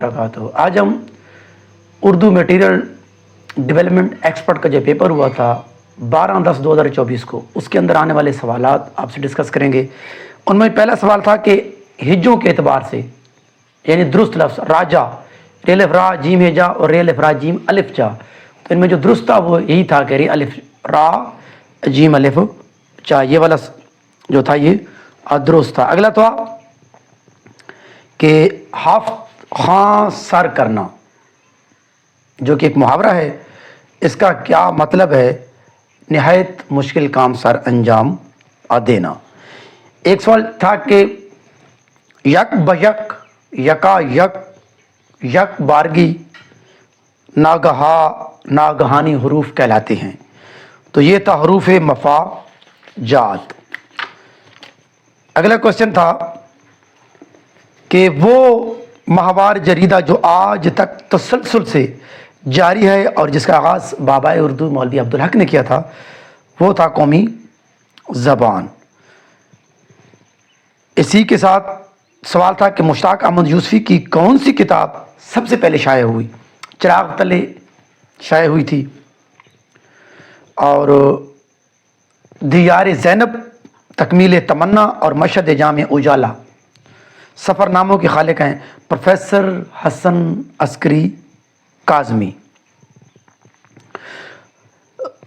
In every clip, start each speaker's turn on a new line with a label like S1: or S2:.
S1: रखा। तो आज हम उर्दू मटेरियल डेवलपमेंट एक्सपर्ट का जो पेपर हुआ था 12/10/2024 को, उसके अंदर आने वाले सवालात आपसे डिस्कस करेंगे। उनमें पहला सवाल था कि हिज्जों के एतबार से यानी दुरुस्त लफ्ज़ राजा, रेल रा जीम हेजा और रेल रा जीम अलिफ जा, तो इनमें जो दुरुस्त था वो यही था कि रे अलिफ रा जीम अलिफ चा, ये वाला जो था ये दुरुस्त था। अगला था कि हाफ खां सर करना, जो कि एक मुहावरा है, इसका क्या मतलब है? निहायत मुश्किल काम सर अंजाम देना। एक सवाल था कि यक बयक, यका यक, यक बारगी नागहा नागहानी हरूफ कहलाते हैं, तो ये था हरूफ मफा जात। अगला क्वेश्चन था कि वो माहवार जरीदा जो आज तक तसलसल से जारी है और जिसका आगाज़ बाबा उर्दू मौलवी अब्दुल हक ने किया था, वो था कौमी ज़बान। इसी के साथ सवाल था कि मुश्ताक अहमद यूसुफ़ी की कौन सी किताब सबसे पहले शाये हुई? चिराग तले शाये हुई थी, और दियार ज़ैनब, तकमील तमन्ना और मशहद जाम उजाला। सफ़रनामों के खालिक हैं प्रोफेसर हसन अस्करी काज़मी।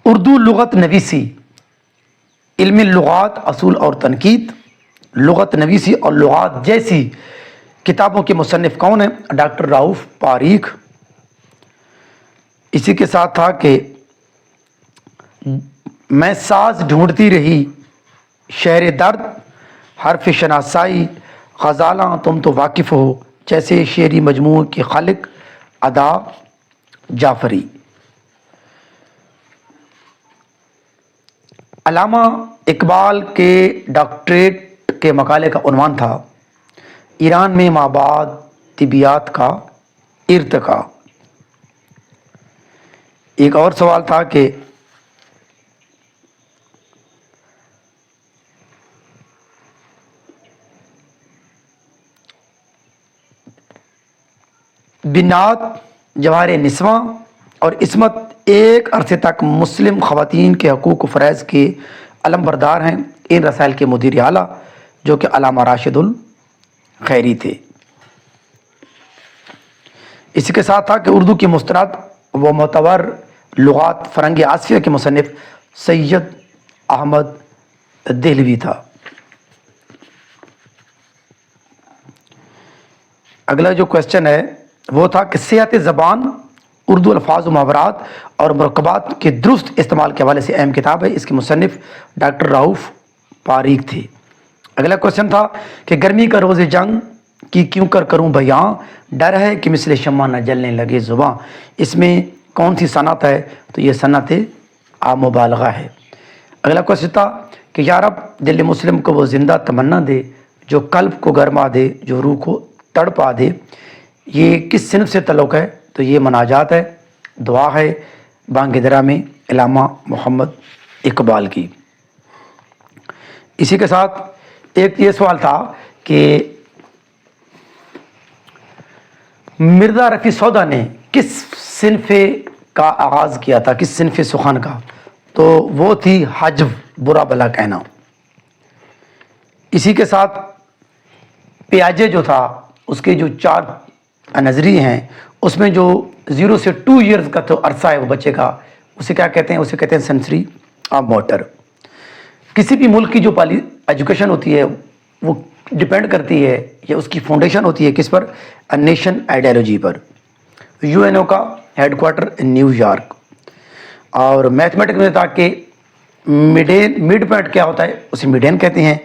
S1: उर्दू लुग़त नवीसी, इल्म लुग़ात असूल और तनकीद, लुग़त नवीसी और लुग़ात जैसी किताबों के मुसन्निफ़ कौन हैं? डॉक्टर राऊफ़ पारीख। इसी के साथ था कि मैं साज़ ढूंढती रही शहर दर्द, हर्फ शनासाई, ग़ज़ाला तुम तो वाकिफ़ हो, जैसे शेरी मजमू के खालिक अदा जाफ़री। अल्लामा इकबाल के डॉक्टरेट के मकाले का उन्वान था ईरान में माबाद तिबियात का इर्तिका। एक और सवाल था कि बिनात जवाहर निस्वा और इसमत एक अरसे तक मुस्लिम ख़वातीन के हकूक़ फ़रज़ के अलमबरदार हैं। इन रसाइल के मुदीर आला जो कि अल्लामा राशिदुल खैरी थे। इसी के साथ था कि उर्दू की मुस्तनद व मोतबर लुग़ात फ़रंगी आसिया के मुसन्निफ़ सैयद अहमद देहलवी था। अगला जो क्वेश्चन है वो था कि सेहत ज़बान उर्दू अल्फाज मुहावरात और मुरक्कबात के दुरुस्त इस्तेमाल के हवाले से अहम किताब है, इसके मुसन्निफ़ डॉक्टर राऊफ़ पारीख थे। अगला क्वेश्चन था कि गर्मी का रोज़ जंग की क्यों कर करूँ बयां, डर है कि मिसले शम्मा न जलने लगे ज़ुबां। इसमें कौन सी सनत है? तो ये सनत मुबालगा है। अगला क्वेश्चन था कि या रब दिल मुस्लिम को वो ज़िंदा तमन्ना दे, जो कल्ब को गरमा दे, जो रूह को तड़पा दे। ये किस सिनफ से तल्लुक़ है? तो ये मनाजात है, दुआ है बांगिदरा में अल्लामा मोहम्मद इकबाल की। इसी के साथ एक ये सवाल था कि मिर्ज़ा रफ़ी सौदा ने किस सिनफ़े का आगाज़ किया था, किस सिनफ़े सुखान का? तो वो थी हज्व, बुरा भला कहना। इसी के साथ प्याजे जो था उसके जो 4 नज़रिए हैं, उसमें जो 0 से 2 ईयर्स का तो अरसा है वो बच्चे का, उसे क्या कहते हैं? उसे कहते हैं सेंसरी मोटर। किसी भी मुल्क की जो एजुकेशन होती है वो डिपेंड करती है या उसकी फाउंडेशन होती है किस पर? नेशन आइडियोलॉजी पर। यूएनओ का हेडक्वार्टर न्यूयॉर्क। और मैथमेटिक्स में था कि मिड पॉइंट क्या होता है? उसे मीडियन कहते हैं।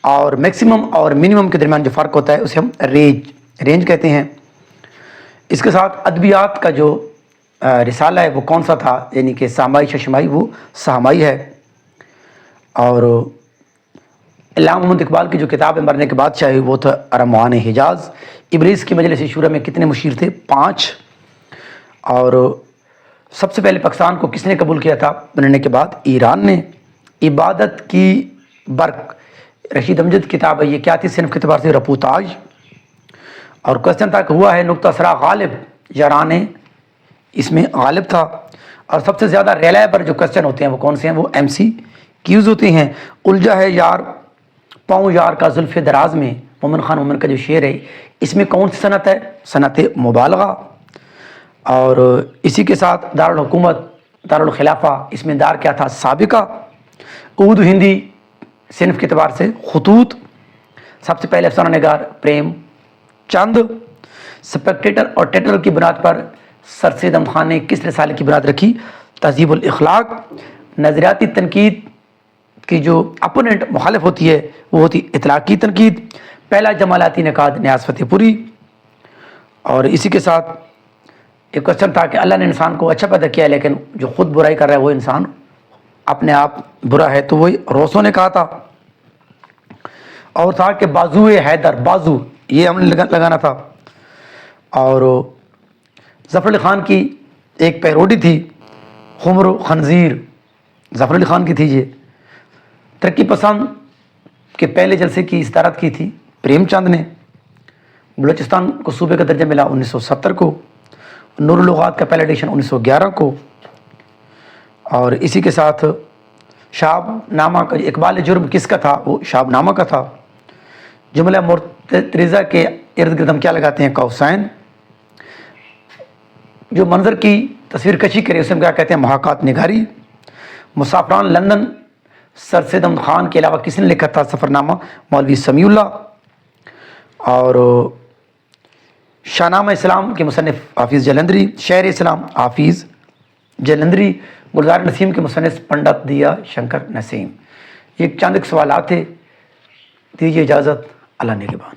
S1: और मैक्सिमम और मिनिमम के दरमियान जो फ़र्क होता है उसे हम रेंज कहते हैं। इसके साथ अदबियात का जो रिसाला है वो कौन सा था? यानी कि सामाई शशमाई, वो सहमाई है। और अल्लामा मोहम्मद इकबाल की जो किताब है मरने के बाद शायद वो था अरमान हिजाज। इब्लीस की मजलिस शूरा में कितने मुशीर थे? 5। और सबसे पहले पाकिस्तान को किसने कबूल किया था बनने के बाद? ईरान ने। इबादत की बर्क रशीद अमजद किताब है, ये क्या थी सिनफ के अतबार से? रपूताज। اور کوشچن تھا کہ ہوا ہے نقطہ سرا غالب یاران اس میں غالب تھا. اور سب سے زیادہ ریلائبل جو کوشچن ہوتے ہیں وہ کون سے ہیں؟ وہ ایم سی کیوز ہوتے ہیں. الجھا ہے یار پاؤں یار کا زلف دراز میں، مومن خان مومن کا جو شعر ہے، اس میں کون سی صنعت ہے؟ صنعت مبالغہ. اور اسی کے ساتھ دارالحکومت دارالخلافہ، اس میں دار کیا تھا؟ سابقہ. اردو ہندی صنف کے اعتبار سے خطوط. سب سے پہلے افسانہ نگار پریم چند. سپیکٹیٹر اور ٹیٹر کی بنیاد پر سر سید احمد خان نے کس رسالے کی بنیاد رکھی؟ تہذیب الاخلاق. نظریاتی تنقید کی جو اپوننٹ مخالف ہوتی ہے وہ ہوتی اطلاقی تنقید. پہلا جمالاتی نقاد نیاز فتح پوری. اور اسی کے ساتھ ایک کوشچن تھا کہ اللہ نے انسان کو اچھا پیدا کیا ہے لیکن جو خود برائی کر رہا ہے وہ انسان اپنے آپ برا ہے، تو وہی روسو نے کہا تھا. اور تھا کہ بازو حیدر، بازو یہ ہم نے لگانا تھا. اور ظفر علی خان کی ایک پیروڈی تھی خمر و خنزیر، ظفر علی خان کی تھی. یہ ترقی پسند کے پہلے جلسے کی صدارت کی تھی پریم چند نے. بلوچستان کو صوبے کا درجہ ملا 1970 کو. نور اللغات کا پہلا ایڈیشن 1911 کو. اور اسی کے ساتھ شاب نامہ کا اقبال جرم کس کا تھا؟ وہ شاب نامہ کا تھا. جملہ مرتضیٰ کے ارد گرد ہم کیا لگاتے ہیں؟ قوسین. جو منظر کی تصویر کشی کرے اسے ہم کیا کہتے ہیں؟ محاکات نگاری. مسافران لندن سر سید احمد خان کے علاوہ کس نے لکھا تھا سفر نامہ؟ مولوی سمیع اللہ. اور شاہنامہ اسلام کے مصنف حافظ جلندری. شعر اسلام حافظ جلندری. گلزار نسیم کے مصنف پنڈت دیا شنکر نسیم. یہ چند ایک سوالات تھے. دیجیے اجازت، اللہ نگہبان.